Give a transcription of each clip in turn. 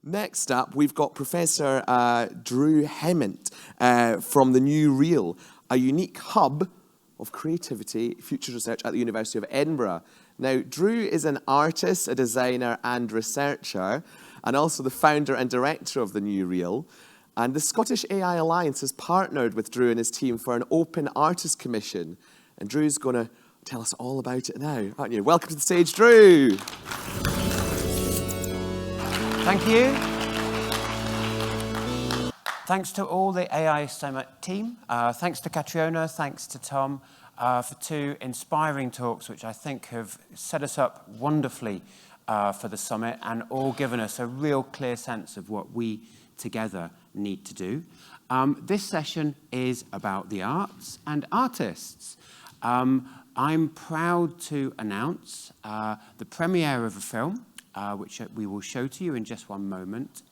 Next up, we've got Professor Drew Hemmant from the New Reel, a unique hub of creativity, future research at the University of Edinburgh. Now, Drew is an artist, a designer and researcher, and also the founder and director of the New Reel. And the Scottish AI Alliance has partnered with Drew and his team for an open artist commission. And Drew's going to tell us all about it now, aren't you? Welcome to the stage, Drew. Thank you. Thanks to all the AI Summit team. Thanks to Catriona, thanks to Tom for two inspiring talks, which I think have set us up wonderfully for the summit and all given us a real clear sense of what we together need to do. This session is about the arts and artists. I'm proud to announce the premiere of a film, which we will show to you in just one moment,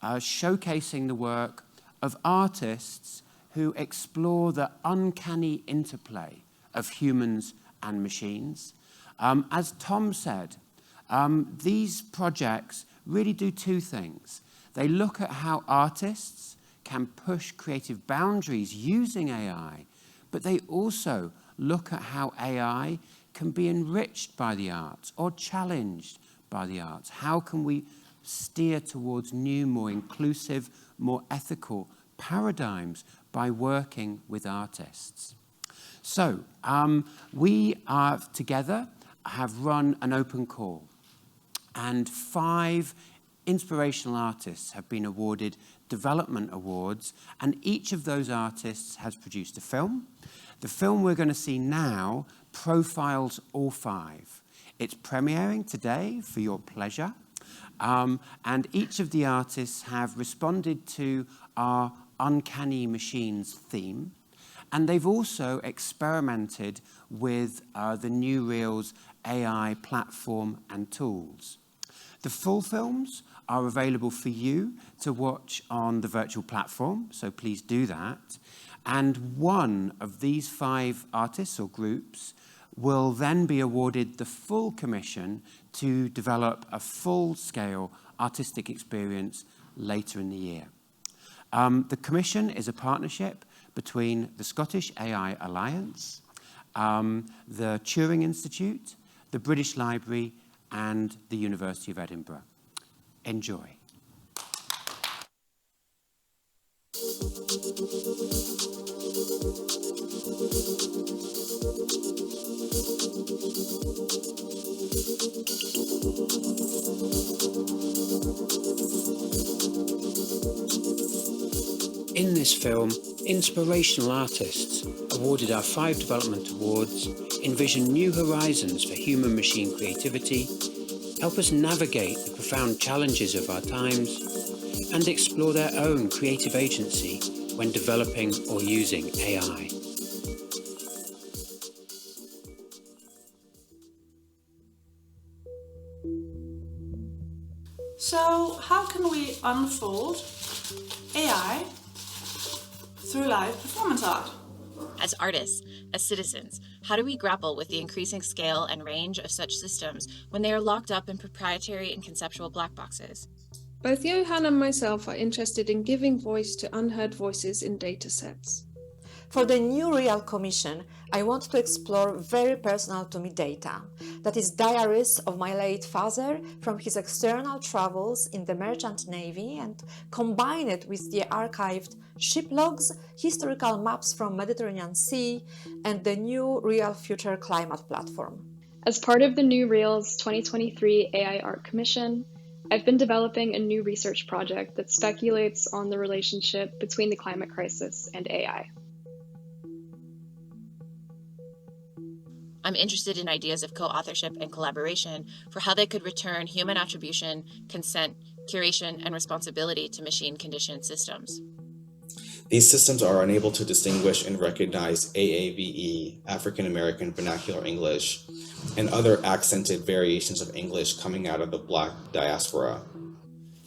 showcasing the work of artists who explore the uncanny interplay of humans and machines. As Tom said, these projects really do two things. They look at how artists can push creative boundaries using AI, but they also look at how AI can be enriched by the arts or challenged by the arts. How can we steer towards new, more inclusive, more ethical paradigms by working with artists? So we are together have run an open call, and 5 inspirational artists have been awarded development awards, and each of those artists has produced a film. The film we're going to see now profiles all 5. It's premiering today for your pleasure, and each of the artists have responded to our Uncanny Machines theme, and they've also experimented with the New Reel's AI platform and tools. The full films are available for you to watch on the virtual platform, so please do that. And one of these 5 artists or groups will then be awarded the full commission to develop a full-scale artistic experience later in the year. The commission is a partnership between the Scottish AI Alliance, the Turing Institute, the British Library, and the University of Edinburgh. Enjoy. In this film, inspirational artists, awarded our 5 development awards, envision new horizons for human-machine creativity, help us navigate the profound challenges of our times, and explore their own creative agency when developing or using AI. So, how can we unfold AI through live performance art? As artists, as citizens, how do we grapple with the increasing scale and range of such systems when they are locked up in proprietary and conceptual black boxes? Both Johan and myself are interested in giving voice to unheard voices in datasets. For the New Reel Commission, I want to explore very personal to me data. That is diaries of my late father from his external travels in the Merchant Navy and combine it with the archived ship logs, historical maps from Mediterranean Sea, and the New Reel Future Climate Platform. As part of the New Reel's 2023 AI Art Commission, I've been developing a new research project that speculates on the relationship between the climate crisis and AI. I'm interested in ideas of co-authorship and collaboration for how they could return human attribution, consent, curation, and responsibility to machine-conditioned systems. These systems are unable to distinguish and recognize AAVE, African American Vernacular English, and other accented variations of English coming out of the Black diaspora.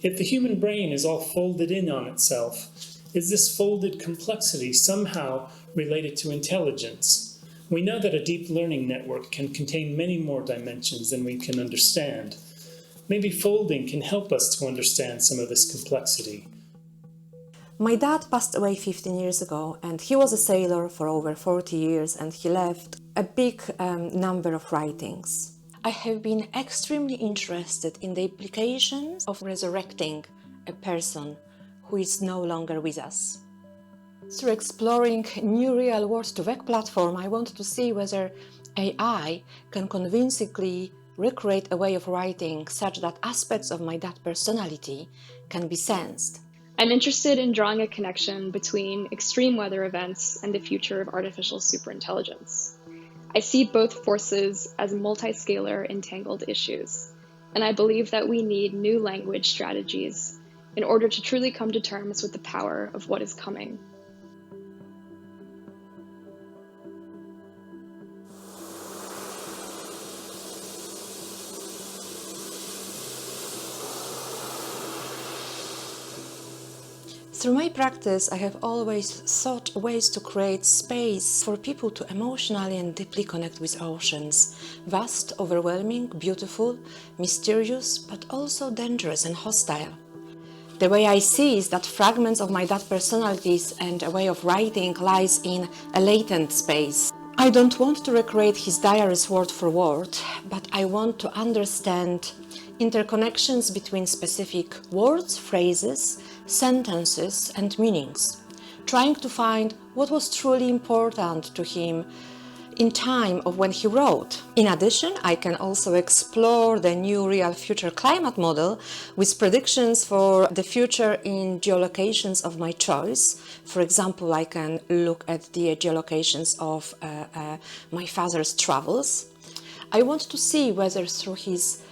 If the human brain is all folded in on itself, is this folded complexity somehow related to intelligence? We know that a deep learning network can contain many more dimensions than we can understand. Maybe folding can help us to understand some of this complexity. My dad passed away 15 years ago, and he was a sailor for over 40 years, and he left a big number of writings. I have been extremely interested in the implications of resurrecting a person who is no longer with us. Through exploring new real Word2Vec platform, I want to see whether AI can convincingly recreate a way of writing such that aspects of my dad personality can be sensed. I'm interested in drawing a connection between extreme weather events and the future of artificial superintelligence. I see both forces as multiscalar, entangled issues, and I believe that we need new language strategies in order to truly come to terms with the power of what is coming. Through my practice, I have always sought ways to create space for people to emotionally and deeply connect with oceans. Vast, overwhelming, beautiful, mysterious, but also dangerous and hostile. The way I see is that fragments of my dad personalities and a way of writing lies in a latent space. I don't want to recreate his diaries word for word, but I want to understand interconnections between specific words, phrases, sentences and meanings, trying to find what was truly important to him in time of when he wrote. In addition, I can also explore the new real future climate model with predictions for the future in geolocations of my choice. For example, I can look at the geolocations of my father's travels. I want to see whether through his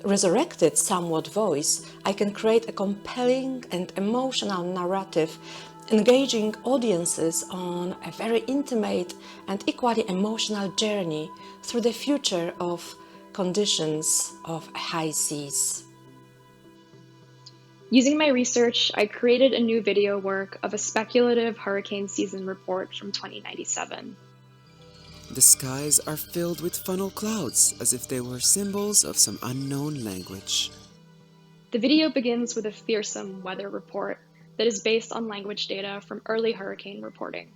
resurrected somewhat voice, I can create a compelling and emotional narrative, engaging audiences on a very intimate and equally emotional journey through the future of conditions of high seas. Using my research, I created a new video work of a speculative hurricane season report from 2097. The skies are filled with funnel clouds, as if they were symbols of some unknown language. The video begins with a fearsome weather report that is based on language data from early hurricane reporting.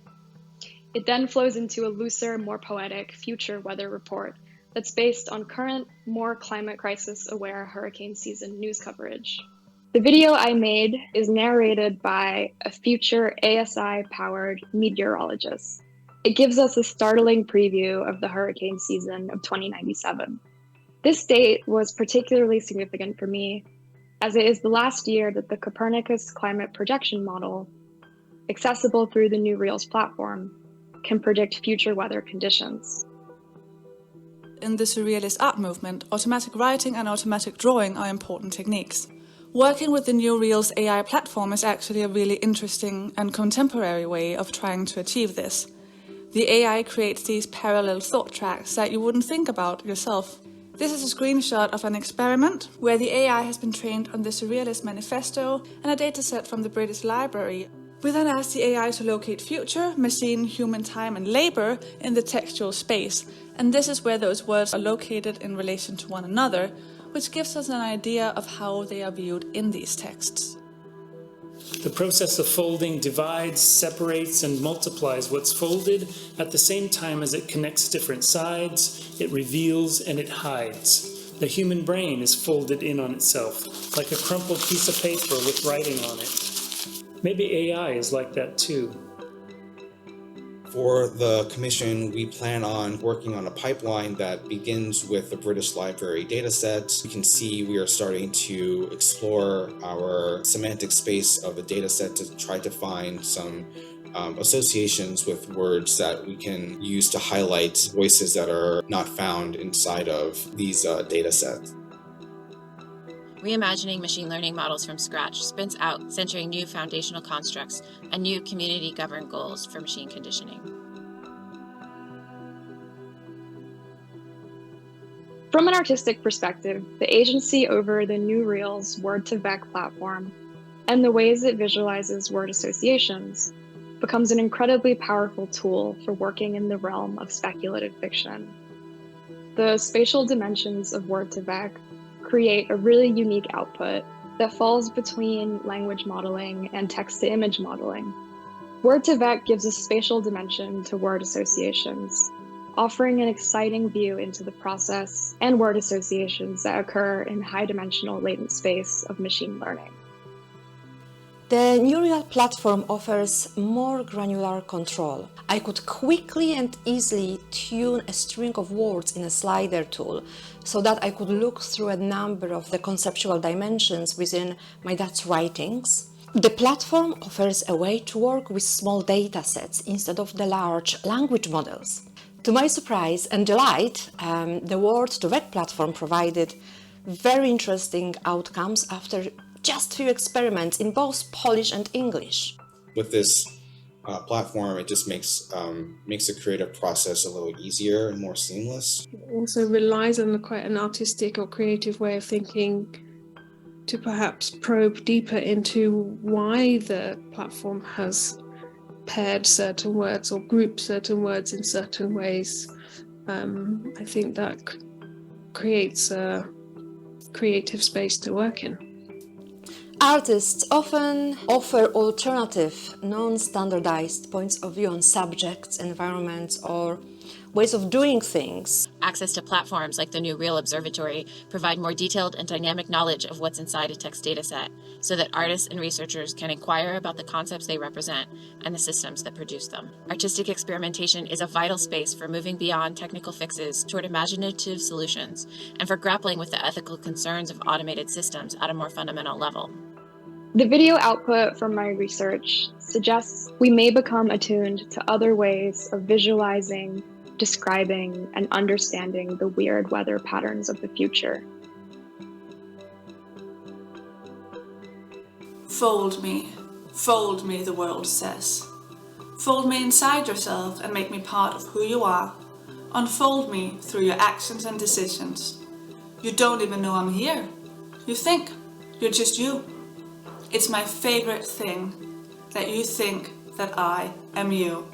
It then flows into a looser, more poetic future weather report that's based on current, more climate crisis-aware hurricane season news coverage. The video I made is narrated by a future ASI-powered meteorologist. It gives us a startling preview of the hurricane season of 2097. This date was particularly significant for me, as it is the last year that the Copernicus climate projection model, accessible through the New Reals platform, can predict future weather conditions. In the surrealist art movement, automatic writing and automatic drawing are important techniques. Working with the New Reals AI platform is actually a really interesting and contemporary way of trying to achieve this. The AI creates these parallel thought tracks that you wouldn't think about yourself. This is a screenshot of an experiment where the AI has been trained on the Surrealist Manifesto and a dataset from the British Library. We then ask the AI to locate future, machine, human time and labor in the textual space, and this is where those words are located in relation to one another, which gives us an idea of how they are viewed in these texts. The process of folding divides, separates, and multiplies what's folded at the same time as it connects different sides, it reveals, and it hides. The human brain is folded in on itself, like a crumpled piece of paper with writing on it. Maybe AI is like that too. For the commission, we plan on working on a pipeline that begins with the British Library dataset. You can see we are starting to explore our semantic space of the dataset to try to find some associations with words that we can use to highlight voices that are not found inside of these datasets. Reimagining machine learning models from scratch spins out, centering new foundational constructs and new community-governed goals for machine conditioning. From an artistic perspective, the agency over the New Reals Word2Vec platform and the ways it visualizes word associations becomes an incredibly powerful tool for working in the realm of speculative fiction. The spatial dimensions of Word2Vec create a really unique output that falls between language modeling and text-to-image modeling. Word2Vec gives a spatial dimension to word associations, offering an exciting view into the process and word associations that occur in high-dimensional latent space of machine learning. The neural platform offers more granular control. I could quickly and easily tune a string of words in a slider tool so that I could look through a number of the conceptual dimensions within my dad's writings. The platform offers a way to work with small data sets instead of the large language models. To my surprise and delight, the Word2Vec platform provided very interesting outcomes after just few experiments in both Polish and English. With this platform, it just makes the creative process a little easier and more seamless. It also relies on quite an artistic or creative way of thinking to perhaps probe deeper into why the platform has paired certain words or grouped certain words in certain ways. I think that creates a creative space to work in. Artists often offer alternative, non-standardized points of view on subjects, environments, or ways of doing things. Access to platforms like the New Real Observatory provide more detailed and dynamic knowledge of what's inside a text dataset, so that artists and researchers can inquire about the concepts they represent and the systems that produce them. Artistic experimentation is a vital space for moving beyond technical fixes toward imaginative solutions, and for grappling with the ethical concerns of automated systems at a more fundamental level. The video output from my research suggests we may become attuned to other ways of visualizing, describing, and understanding the weird weather patterns of the future. Fold me, the world says. Fold me inside yourself and make me part of who you are. Unfold me through your actions and decisions. You don't even know I'm here. You think you're just you. It's my favorite thing that you think that I am you.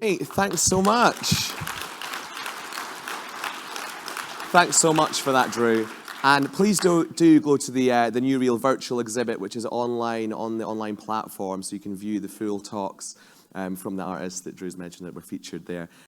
Hey, thanks so much. Thanks so much for that, Drew. And please do go to the New Real virtual exhibit, which is online on the online platform, so you can view the full talks from the artists that Drew's mentioned that were featured there.